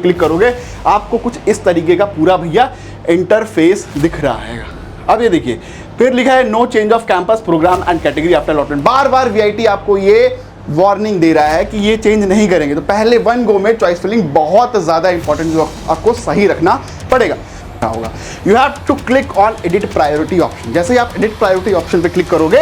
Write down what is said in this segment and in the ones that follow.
Click करोगे आपको कुछ इस तरीके का पूरा भैया इंटरफेस दिख रहा है। अब ये देखिए फिर लिखा है no change of campus program and category after allotment. बार बार वीआईटी आपको ये वार्निंग दे रहा है कि ये चेंज नहीं करेंगे। तो पहले वन गो में चॉइस फिलिंग बहुत ज़्यादा इंपॉर्टेंट जो आपको सही रखना पड़ेगा होगा। You have to click on edit priority option. जैसे ही आप एडिट प्रायोरिटी ऑप्शन पे क्लिक करोगे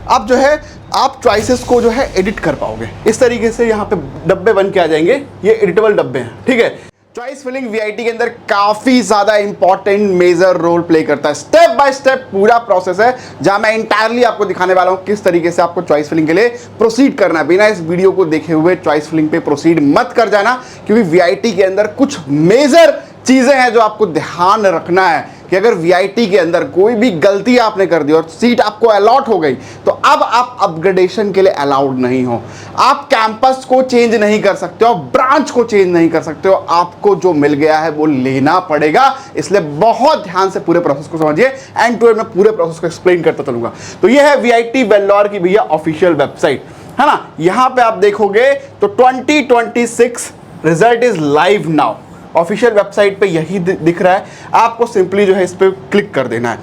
अब जो है आप चॉइसेस को जो है एडिट कर पाओगे। इस तरीके से यहाँ पे डब्बे बन के आ जाएंगे, ये एडिटेबल डब्बे हैं, ठीक है। चॉइस फिलिंग वीआईटी के अंदर काफी ज्यादा इंपॉर्टेंट मेजर रोल प्ले करता है। स्टेप बाय स्टेप पूरा प्रोसेस है जहां मैं इंटायरली आपको दिखाने वाला हूं किस तरीके से आपको चॉइस फिलिंग के लिए प्रोसीड करना है। बिना इस वीडियो को देखे हुए चॉइस फिलिंग पे प्रोसीड मत कर जाना, क्योंकि वीआईटी के अंदर कुछ मेजर चीजें हैं जो आपको ध्यान रखना है कि अगर वीआईटी के अंदर कोई भी गलती आपने कर दी और सीट आपको अलॉट हो गई तो अब आप अपग्रेडेशन के लिए अलाउड नहीं हो। आप कैंपस को चेंज नहीं कर सकते हो, ब्रांच को चेंज नहीं कर सकते हो, आपको जो मिल गया है वो लेना पड़ेगा। इसलिए बहुत ध्यान से पूरे प्रोसेस को समझिए। एंड टू एंड मैं पूरे प्रोसेस को एक्सप्लेन करता चलूंगा। तो ये है वीआईटी वेल्लोर की भैया ऑफिशियल वेबसाइट, है ना। यहां पे आप देखोगे तो 2026 result is live now. Official website पे यही दिख रहा है। आपको सिंपली जो है इस पे क्लिक कर देना है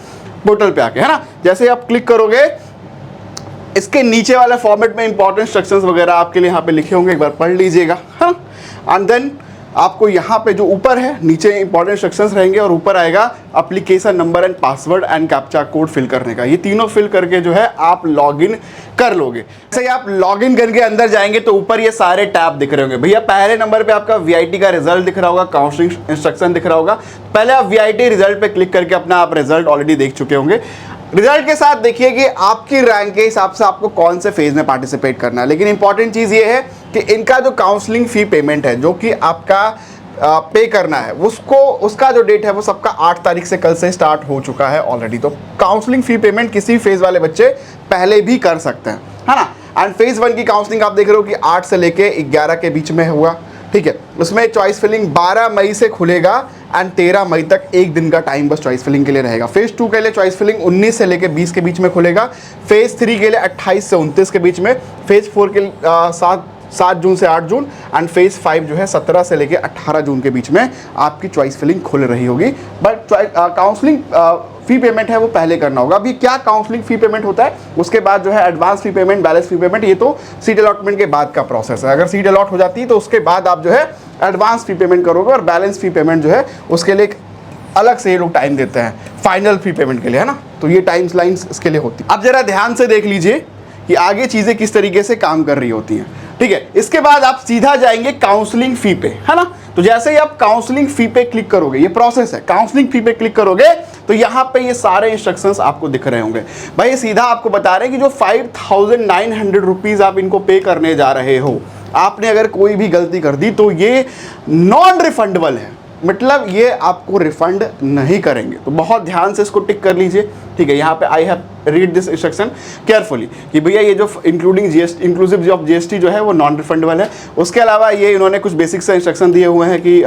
पोर्टल पे आके, है ना। जैसे आप क्लिक करोगे इसके नीचे वाले फॉर्मेट में इंपॉर्टेंट इंस्ट्रक्शंस वगैरह आपके लिए यहाँ पे लिखे होंगे, एक बार पढ़ लीजिएगा, है ना। एंड देन आपको यहाँ पे जो ऊपर है नीचे इंपॉर्टेंट इंस्ट्रक्शंस रहेंगे और ऊपर आएगा application number and password and captcha code fill करने का। ये तीनों फिल करके जो है आप लॉगिन कर लोगे। जैसे आप लॉगिन करके अंदर जाएंगे तो ऊपर ये सारे टैब दिख रहे होंगे भैया। पहले नंबर पे आपका वीआईटी का रिजल्ट दिख रहा होगा, काउंसलिंग इंस्ट्रक्शन दिख रहा होगा। पहले आप वीआईटी रिजल्ट पे क्लिक करके अपना आप रिजल्ट ऑलरेडी देख चुके होंगे। रिजल्ट के साथ देखिए कि आपकी रैंक के हिसाब से आपको कौन से फेज में पार्टिसिपेट करना है। लेकिन इंपॉर्टेंट चीज़ ये है कि इनका जो काउंसलिंग फ़ी पेमेंट है जो कि आपका पे करना है उसका जो डेट है वो सबका 8 तारीख से कल से स्टार्ट हो चुका है ऑलरेडी। तो काउंसलिंग फ़ी पेमेंट किसी फेज़ वाले बच्चे पहले भी कर सकते हैं, है ना। एंड फेज़ 1 की काउंसलिंग आप देख रहे हो कि 8 से लेके 11 के बीच में हुआ, ठीक है। उसमें चॉइस फिलिंग 12 मई से खुलेगा एंड 13 मई तक एक दिन का टाइम बस चॉइस फिलिंग के लिए रहेगा। फेज 2 के लिए चॉइस फिलिंग 19 से लेकर 20 के बीच में खुलेगा। फेज 3 के लिए 28 से 29 के बीच में। फेज 4 के 7 जून से 8 जून एंड फेज 5 जो है 17 से लेकर 18 जून के बीच में आपकी चॉइस फिलिंग खुल रही होगी। बट काउंसलिंग फी पेमेंट है वो पहले करना होगा। अभी क्या काउंसलिंग फी पेमेंट होता है, उसके बाद जो है advance fee payment, balance fee payment, ये तो सीट अलॉटमेंट के बाद का प्रोसेस है। अगर सीट अलॉट हो जाती है तो उसके बाद आप जो है एडवांस फी पेमेंट करोगे और बैलेंस फी पेमेंट जो है उसके लिए अलग से ये लोग टाइम देते हैं फाइनल फी पेमेंट के लिए, है ना। तो ये टाइम लाइन्स इसके लिए होती है। अब जरा ध्यान से देख लीजिए कि आगे चीज़ें किस तरीके से काम कर रही होती हैं, ठीक है। इसके बाद आप सीधा जाएंगे काउंसलिंग फी पे, है ना। तो जैसे ही आप काउंसलिंग फी पे क्लिक करोगे, ये प्रोसेस है, काउंसलिंग फी पे क्लिक करोगे तो यहाँ पे ये सारे इंस्ट्रक्शंस आपको दिख रहे होंगे। भाई ये सीधा आपको बता रहे हैं कि जो 5,900 रुपीज़ आप इनको पे करने जा रहे हो, आपने अगर कोई भी गलती कर दी तो ये नॉन रिफंडेबल है, मतलब ये आपको रिफंड नहीं करेंगे। तो बहुत ध्यान से इसको टिक कर लीजिए, ठीक है। यहाँ पे I have read this instruction carefully कि भैया ये जो including GST, inclusive of GST जो है वो नॉन रिफंडेबल है। उसके अलावा ये इन्होंने कुछ बेसिक से इंस्ट्रक्शन दिए हुए हैं कि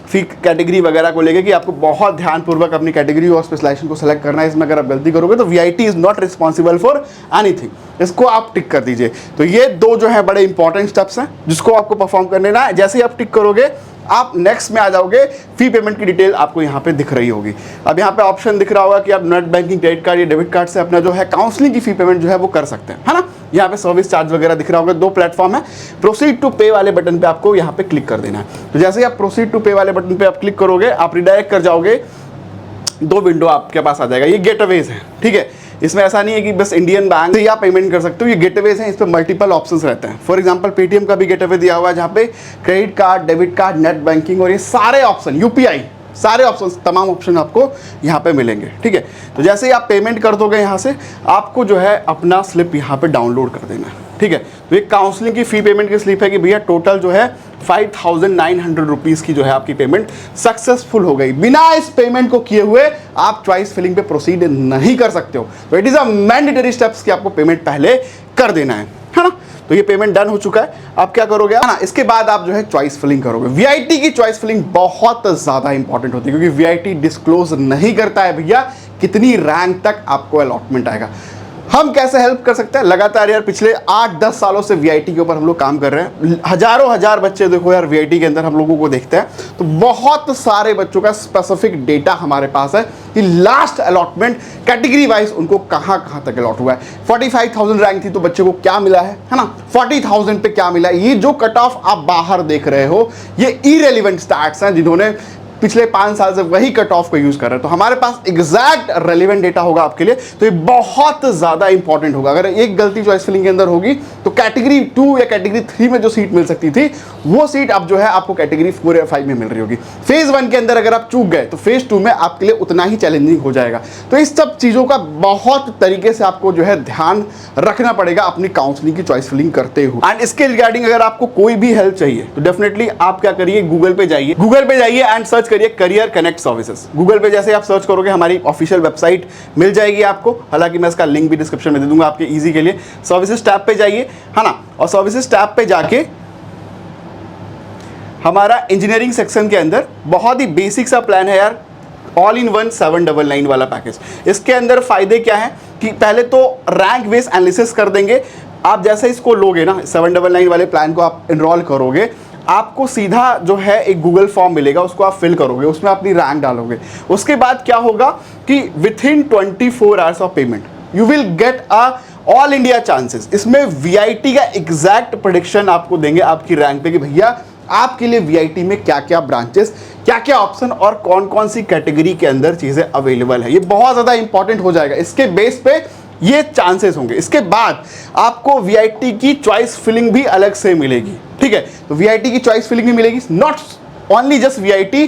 फी कैटेगरी वगैरह को लेके कि आपको बहुत ध्यानपूर्वक अपनी कैटेगरी और स्पेशलाइजेशन को सेलेक्ट करना है। इसमें अगर आप गलती करोगे तो VIT is not responsible for anything, इसको आप टिक कर दीजिए। तो ये दो जो है बड़े इंपॉर्टेंट स्टेप्स हैं जिसको आपको परफॉर्म कर लेना है। जैसे ही आप टिक करोगे आप नेक्स्ट में आ जाओगे, फी पेमेंट की डिटेल आपको यहाँ पे दिख रही होगी। अब यहाँ पे ऑप्शन दिख रहा होगा कि आप नेट बैंकिंग, क्रेडिट कार्ड या डेबिट कार्ड से अपना जो है काउंसलिंग की फी पेमेंट जो है वो कर सकते हैं, है ना। यहाँ पे सर्विस चार्ज वगैरह दिख रहा होगा। 2 प्लेटफॉर्म है। प्रोसीड टू पे वाले बटन पे आपको यहाँ पे क्लिक कर देना है। तो जैसे ही आप प्रोसीड टू पे वाले बटन पे आप क्लिक करोगे आप रिडायरेक्ट कर जाओगे, 2 विंडो आपके पास आ जाएगा। ये गेटवेज है, ठीक है। इसमें ऐसा नहीं है कि बस इंडियन बैंक से आप पेमेंट कर सकते हो, ये गेटवेज हैं, इस पर मल्टीपल ऑप्शंस रहते हैं। फॉर एग्जांपल पेटीएम का भी गेटवे दिया हुआ है जहाँ पे credit card, debit card, net banking और ये सारे ऑप्शन, यूपीआई, सारे ऑप्शन, तमाम ऑप्शन आपको यहाँ पे मिलेंगे, ठीक है। तो जैसे ही आप पेमेंट कर दोगे यहाँ से आपको जो है अपना स्लिप यहाँ पे डाउनलोड कर देना है, ठीक है। तो ये काउंसलिंग की फी पेमेंट की स्लिप है कि भैया टोटल जो है 5,900 रुपीज़ की जो है आपकी पेमेंट सक्सेसफुल हो गई। बिना इस पेमेंट को किए हुए आप चॉइस फिलिंग पे प्रोसीड नहीं कर सकते हो। तो it is a mandatory steps कि आपको पेमेंट पहले कर देना है ना। तो ये पेमेंट डन हो चुका है। अब क्या करोगे ना, इसके बाद आप जो है चॉइस फिलिंग करोगे। वीआईटी की चॉइस फिलिंग बहुत ज़्यादा इंपॉर्टेंट होती है क्योंकि वीआईटी डिस्क्लोज नहीं करता है भैया कितनी रैंक तक आपको अलॉटमेंट आएगा। हम कैसे हेल्प कर सकते हैं? लगातार यार पिछले 8-10 सालों से वीआईटी के ऊपर हम लोग काम कर रहे हैं। हजार बच्चे देखो यार वीआईटी के अंदर हम लोगों को देखते हैं, तो बहुत सारे बच्चों का स्पेसिफिक डेटा हमारे पास है कि लास्ट अलॉटमेंट कैटेगरी वाइज उनको कहाँ तक अलॉट हुआ है। 45,000 रैंक थी तो बच्चे को क्या मिला है ना, 40,000 पे क्या मिला है। ये जो कट ऑफ आप बाहर देख रहे हो ये इरेलीवेंट स्टैट्स हैं जिन्होंने पिछले 5 साल से वही कट ऑफ को यूज कर रहे हैं। तो हमारे पास एग्जैक्ट रेलेवेंट डेटा होगा आपके लिए, तो ये बहुत ज्यादा इंपॉर्टेंट होगा। अगर एक गलती चॉइस फिलिंग के अंदर होगी तो कैटेगरी 2 या कैटेगरी 3 में जो सीट मिल सकती थी वो सीट अब जो है आपको कैटेगरी 4 या 5 में मिल रही होगी। फेज 1 के अंदर अगर आप चूक गए तो फेज 2 में आपके लिए उतना ही चैलेंजिंग हो जाएगा। तो इस सब चीजों का बहुत तरीके से आपको जो है ध्यान रखना पड़ेगा अपनी काउंसलिंग की चॉइस फिलिंग करते हुए। एंड इसके रिगार्डिंग अगर आपको कोई भी हेल्प चाहिए तो डेफिनेटली आप क्या करिए, गूगल पे जाइए एंड सर्च करिए करियर कनेक्ट सर्विसेज। गूगल पे जैसे आप सर्च करोगे हमारी ऑफिशियल वेबसाइट मिल जाएगी आपको, हालांकि मैं इसका लिंक भी डिस्क्रिप्शन में दे दूंगा आपके इजी के लिए। सर्विसेज टैब पे जाइए, है ना, और सर्विसेज टैब पे जाके हमारा इंजीनियरिंग सेक्शन के अंदर बहुत ही बेसिक सा प्लान है यार, ऑल इन वन 799 वाला पैकेज। इसके अंदर फायदे क्या है कि पहले तो रैंक बेस एनालिसिस कर देंगे। आप जैसे इसको लोगे ना 799 वाले प्लान को आप एनरोल करोगे, आपको सीधा जो है एक गूगल फॉर्म मिलेगा, उसको आप फिल करोगे, उसमें अपनी रैंक डालोगे। उसके बाद क्या होगा कि with in 24 hours of payment you will get a all India chances. इसमें वीआईटी का एग्जैक्ट प्रेडिक्शन आपको देंगे आपकी रैंक पे कि भैया आपके लिए वीआईटी में क्या क्या ब्रांचेस, क्या क्या ऑप्शन और कौन कौन सी कैटेगरी के अंदर चीजें अवेलेबल है। ये बहुत ज्यादा इंपॉर्टेंट हो जाएगा, इसके बेस पे ये चांसेस होंगे। इसके बाद आपको वीआईटी की चॉइस फिलिंग भी अलग से मिलेगी, ठीक है। तो वीआईटी की चॉइस फिलिंग भी मिलेगी, नॉट ओनली जस्ट वीआईटी,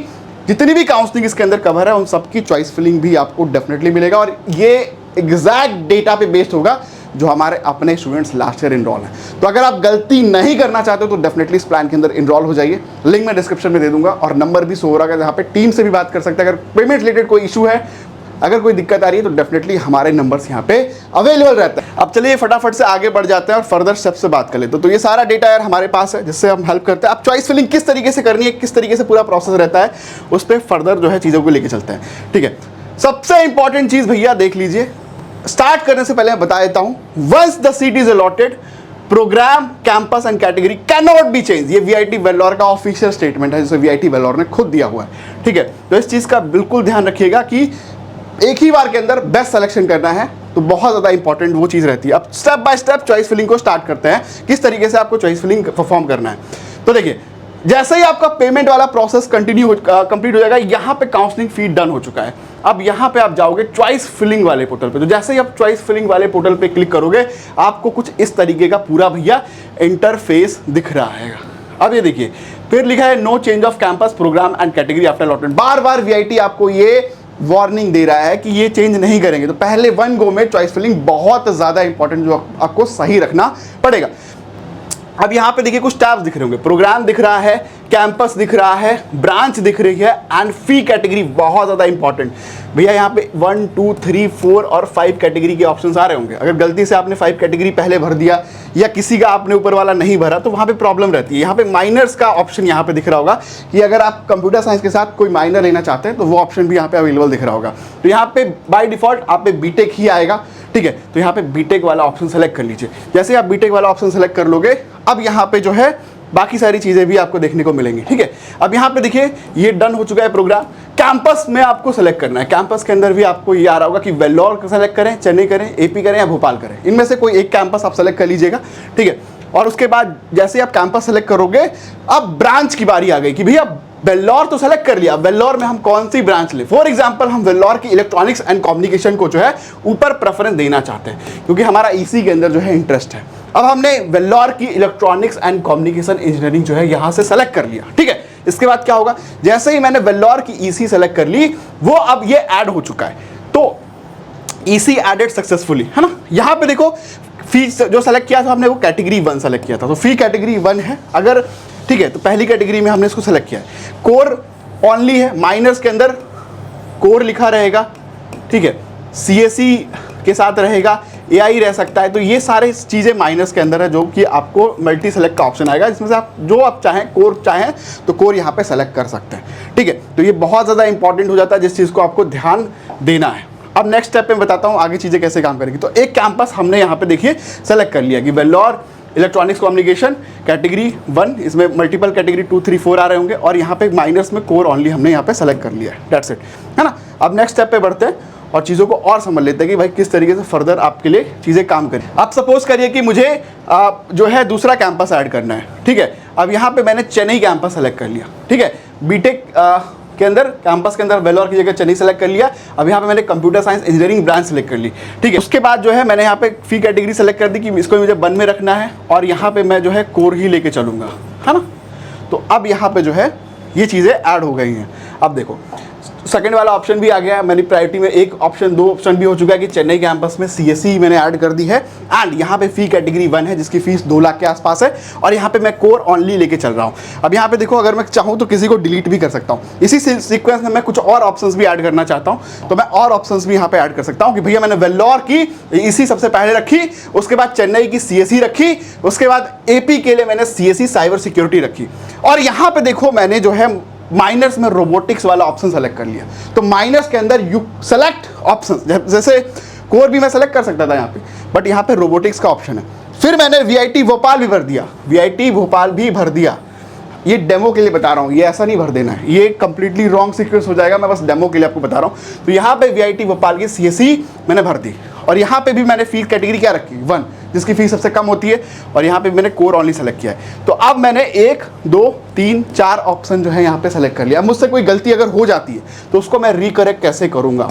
जितनी भी काउंसलिंग इसके अंदर कवर है उन सबकी चॉइस फिलिंग भी आपको डेफिनेटली मिलेगा। और ये एग्जैक्ट डेटा पे बेस्ड होगा जो हमारे अपने स्टूडेंट्स लास्ट ईयर इनरोल हैं। तो अगर आप गलती नहीं करना चाहते हो तो डेफिनेटली इस प्लान के अंदर इनरोल हो जाइए। लिंक मैं डिस्क्रिप्शन में दे दूंगा और नंबर भी शो हो रहा है, जहाँ पे टीम से भी बात कर सकते हैं। अगर पेमेंट रिलेटेड कोई इशू है, अगर कोई दिक्कत आ रही है तो डेफिनेटली हमारे नंबर्स यहाँ पे अवेलेबल रहता है। अब चलिए फटाफट से आगे बढ़ जाते हैं और फर्दर स्टेप से बात कर लेते हैं। तो ये सारा डेटा यार हमारे पास है जिससे हम हेल्प करते हैं। अब चॉइस फिलिंग किस तरीके से करनी है, किस तरीके से पूरा प्रोसेस रहता है, उस पर फर्दर जो है चीज़ों को लेके चलते हैं, ठीक है। सबसे इंपॉर्टेंट चीज़ भैया देख लीजिए, स्टार्ट करने से पहले मैं बता देता हूँ, once the seat is allotted program campus and category can not be change. ये वीआईटी वेल्लोर का ऑफिशियल स्टेटमेंट है जिसे वीआईटी वेल्लोर ने खुद दिया हुआ है, ठीक है। तो इस चीज़ का बिल्कुल ध्यान रखिएगा कि एक ही बार के अंदर बेस्ट सिलेक्शन करना है, तो बहुत ज़्यादा इंपॉर्टेंट वो चीज़ रहती है। अब step by step choice filling को स्टार्ट करते हैं, किस तरीके से आपको चॉइस फिलिंग परफॉर्म करना है। तो देखिए, जैसे ही आपका पेमेंट वाला प्रोसेस कंप्लीट हो जाएगा, यहाँ पे काउंसलिंग फी डन हो चुका है। अब यहाँ पे आप जाओगे चॉइस फिलिंग वाले पोर्टल पे। तो जैसे ही आप चॉइस फिलिंग वाले पोर्टल पे क्लिक करोगे, आपको कुछ इस तरीके का पूरा भैया इंटरफेस दिख रहा है। अब ये देखिए, फिर लिखा है no change of campus program and category after allotment. बार बार वीआईटी आपको ये वार्निंग दे रहा है कि ये चेंज नहीं करेंगे। तो पहले वन गो में चॉइस फिलिंग बहुत ज्यादा इंपॉर्टेंट, जो आपको सही रखना पड़ेगा। अब यहाँ पे देखिए कुछ टैब्स दिख रहे होंगे, प्रोग्राम दिख रहा है, कैंपस दिख रहा है, ब्रांच दिख रही है एंड फी कैटेगरी बहुत ज़्यादा इंपॉर्टेंट। भैया यहाँ पे 1, 2, 3, 4 और 5 कैटेगरी के ऑप्शंस आ रहे होंगे। अगर गलती से आपने 5 कैटेगरी पहले भर दिया या किसी का आपने ऊपर वाला नहीं भरा तो वहाँ पे प्रॉब्लम रहती है। यहाँ पे माइनर्स का ऑप्शन यहाँ पे दिख रहा होगा कि अगर आप कंप्यूटर साइंस के साथ कोई माइनर लेना चाहते हैं तो वो ऑप्शन भी यहाँ पे अवेलेबल दिख रहा होगा। तो यहाँ पे बाय डिफॉल्ट आप पे बीटेक ही आएगा, ठीक है। तो यहाँ पे बीटेक वाला ऑप्शन सेलेक्ट कर लीजिए। जैसे आप बीटेक वाला ऑप्शन सेलेक्ट कर लोगे, अब यहाँ पे जो है बाकी सारी चीज़ें भी आपको देखने को मिलेंगी, ठीक है। अब यहाँ पे देखिए ये डन हो चुका है प्रोग्राम। कैंपस में आपको सेलेक्ट करना है। कैंपस के अंदर भी आपको ये आ रहा होगा कि वेल्लोर का सेलेक्ट करें, चेन्नई करें, एपी करें या भोपाल करें। इनमें से कोई एक कैंपस आप सेलेक्ट कर लीजिएगा, ठीक है। और उसके बाद जैसे आप कैंपस सेलेक्ट करोगे, अब ब्रांच की बारी आ गई कि भैया वेल्लोर तो सेलेक्ट कर लिया, वेल्लोर में हम कौन सी ब्रांच लें। फॉर एग्जांपल हम वेल्लोर की इलेक्ट्रॉनिक्स एंड कम्युनिकेशन को जो है ऊपर प्रेफरेंस देना चाहते हैं क्योंकि हमारा ईसी के अंदर जो है इंटरेस्ट है। अब हमने वेल्लोर की इलेक्ट्रॉनिक्स एंड कम्युनिकेशन इंजीनियरिंग जो है यहाँ से सेलेक्ट कर लिया, ठीक है। इसके बाद क्या होगा, जैसे ही मैंने वेल्लोर की ईसी सेलेक्ट कर ली, वो अब ये ऐड हो चुका है। तो ईसी एडेड सक्सेसफुली, है ना। यहाँ पे देखो फी जो सेलेक्ट किया था हमने वो कैटेगरी 1 सेलेक्ट किया था, तो फी कैटेगरी 1 है अगर, ठीक है। तो पहली कैटेगरी में हमने इसको सेलेक्ट किया है। कोर ओनली है, माइनर्स के अंदर कोर लिखा रहेगा, ठीक है। सीएसई के साथ रहेगा, एआई रह सकता है। तो ये सारे चीज़ें माइनस के अंदर है, जो कि आपको मल्टी सेलेक्ट का ऑप्शन आएगा, जिसमें से आप जो आप चाहें कोर चाहें तो कोर यहाँ पे सेलेक्ट कर सकते हैं, ठीक है। तो ये बहुत ज़्यादा इंपॉर्टेंट हो जाता है, जिस चीज़ को आपको ध्यान देना है। अब नेक्स्ट स्टेप में बताता हूँ आगे चीज़ें कैसे काम करेगी। तो एक कैंपस हमने यहाँ पे देखिए सेलेक्ट कर लिया कि वेल्लोर इलेक्ट्रॉनिक्स कम्युनिकेशन कैटेगरी 1, इसमें मल्टीपल कैटेगरी 2, 3, 4 आ रहे होंगे, और यहाँ पे माइनस में कोर ओनली हमने यहाँ पे सेलेक्ट कर लिया है, दैट्स इट, है ना। अब नेक्स्ट स्टेप पे बढ़ते हैं और चीज़ों को और समझ लेते हैं कि भाई किस तरीके से फर्दर आपके लिए चीज़ें काम करें। आप सपोज करिए कि मुझे जो है दूसरा कैंपस ऐड करना है, ठीक है। अब यहाँ पे मैंने चेन्नई कैंपस सेलेक्ट कर लिया, ठीक है। बीटेक के अंदर कैंपस के अंदर वेल्लोर की जगह चेन्नई सेलेक्ट कर लिया। अब यहाँ पे मैंने computer science engineering branch select कर ली, ठीक है। उसके बाद जो है मैंने यहाँ पे फी कैटेगरी सेलेक्ट कर दी कि इसको मुझे 1 में रखना है, और यहाँ पे मैं जो है कोर ही लेके चलूँगा, है ना। तो अब यहाँ पे जो है ये चीज़ें ऐड हो गई हैं। अब देखो सेकंड वाला ऑप्शन भी आ गया है, मेरी प्रायोरिटी में एक ऑप्शन 2 ऑप्शन भी हो चुका है कि चेन्नई कैंपस में सीएसई मैंने ऐड कर दी है, एंड यहाँ पे फी कैटेगरी 1 है जिसकी फीस 2 लाख के आसपास है, और यहाँ पे मैं कोर ओनली लेके चल रहा हूँ। अब यहाँ पे देखो अगर मैं चाहूँ तो किसी को डिलीट भी कर सकता हूँ। इसी सीक्वेंस में मैं कुछ और ऑप्शंस भी ऐड करना चाहता हूँ, तो मैं और ऑप्शंस भी यहाँ पे ऐड कर सकता हूँ कि भैया मैंने वेल्लोर की इसी सबसे पहले रखी, उसके बाद चेन्नई की सीएसई रखी, उसके बाद एपी के लिए मैंने सीएसई साइबर सिक्योरिटी रखी, और यहाँ पे देखो मैंने जो है माइनर्स में रोबोटिक्स वाला ऑप्शन सेलेक्ट कर लिया। तो माइनर्स के अंदर यू सेलेक्ट ऑप्शन, जैसे कोर भी मैं सेलेक्ट कर सकता था यहाँ पे, बट यहाँ पे रोबोटिक्स का ऑप्शन है। फिर मैंने वीआईटी भोपाल भी भर दिया, वीआईटी भोपाल भी भर दिया। ये डेमो के लिए बता रहा हूँ, ये ऐसा नहीं भर देना है, ये कंप्लीटली रॉन्ग सीक्वेंस हो जाएगा, मैं बस डेमो के लिए आपको बता रहा हूँ। तो यहाँ पे वीआईटी भोपाल की सीएसई मैंने भर दी, और यहाँ पे भी मैंने फीस कैटेगरी क्या रखी 1, जिसकी फीस सबसे कम होती है, और यहाँ पे मैंने कोर ओनली सेलेक्ट किया है। तो अब मैंने 1, 2, 3, 4 ऑप्शन जो है यहाँ पे सेलेक्ट कर लिया। मुझसे कोई गलती अगर हो जाती है तो उसको मैं रिकरेक्ट कैसे करूँगा,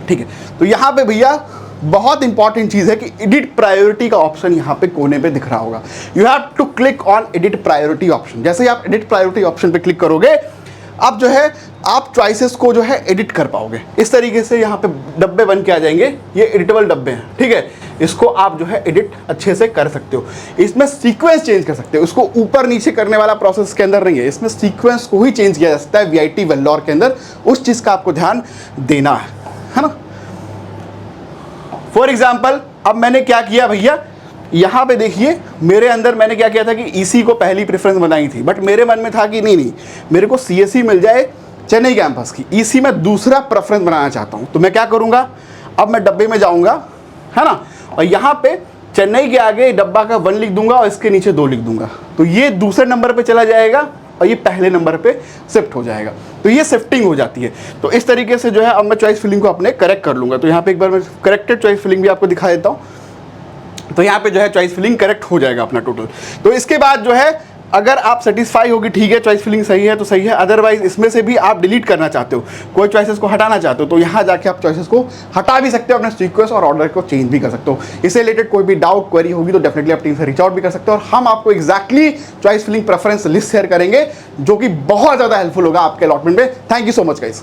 ठीक है। तो यहाँ पे भैया बहुत इंपॉर्टेंट चीज़ है कि एडिट प्रायोरिटी का ऑप्शन यहाँ पे कोने पे दिख रहा होगा। You have to click on edit priority option. जैसे ही आप एडिट प्रायोरिटी ऑप्शन पे क्लिक करोगे, अब जो है आप चॉइसेस को जो है एडिट कर पाओगे। इस तरीके से यहाँ पे डब्बे बन के आ जाएंगे, ये एडिटेबल डब्बे हैं, ठीक है। इसको आप जो है एडिट अच्छे से कर सकते हो। इसमें सीक्वेंस चेंज कर सकते हो, इसको ऊपर नीचे करने वाला प्रोसेस के अंदर नहीं है, इसमें सीक्वेंस को ही चेंज किया जा सकता है वीआईटी वेल्लोर के अंदर। उस चीज़ का आपको ध्यान देना है ना। फॉर एग्जाम्पल अब मैंने क्या किया भैया, यहाँ पे देखिए मेरे अंदर मैंने क्या किया था कि ईसी को पहली प्रेफरेंस बनाई थी, बट मेरे मन में था कि नहीं मेरे को सीएसई मिल जाए चेन्नई कैंपस की, ईसी में दूसरा प्रेफरेंस बनाना चाहता हूँ। तो मैं क्या करूँगा, अब मैं डब्बे में जाऊँगा, है ना, और यहाँ पे चेन्नई के आगे डब्बा का 1 लिख दूंगा और इसके नीचे 2 लिख दूंगा। तो ये दूसरे नंबर पे चला जाएगा और ये पहले नंबर पे शिफ्ट हो जाएगा। तो ये शिफ्टिंग हो जाती है। तो इस तरीके से जो है अब मैं चॉइस फिलिंग को अपने करेक्ट कर लूँगा। तो यहाँ पे एक बार मैं करेक्टेड चॉइस फिलिंग भी आपको दिखा देता हूँ। तो यहाँ पे जो है चॉइस फिलिंग करेक्ट हो जाएगा अपना टोटल। तो इसके बाद जो है अगर आप सेटिस्फाई होगी, ठीक है चॉइस फिलिंग सही है तो सही है, अदरवाइज इसमें से भी आप डिलीट करना चाहते हो, कोई चॉइसेस को हटाना चाहते हो, तो यहाँ जाके आप चॉइसेस को हटा भी सकते हो, अपने सीक्वेंस और ऑर्डर को चेंज भी कर सकते हो। इससे रिलेटेड कोई भी डाउट क्वेरी होगी तो डेफिनेटली आप टीम से रीच आउट भी कर सकते हो, और हम आपको exactly choice filling preference list share करेंगे जो कि बहुत ज़्यादा हेल्पफुल होगा आपके अलॉटमेंट में। Thank you so much guys.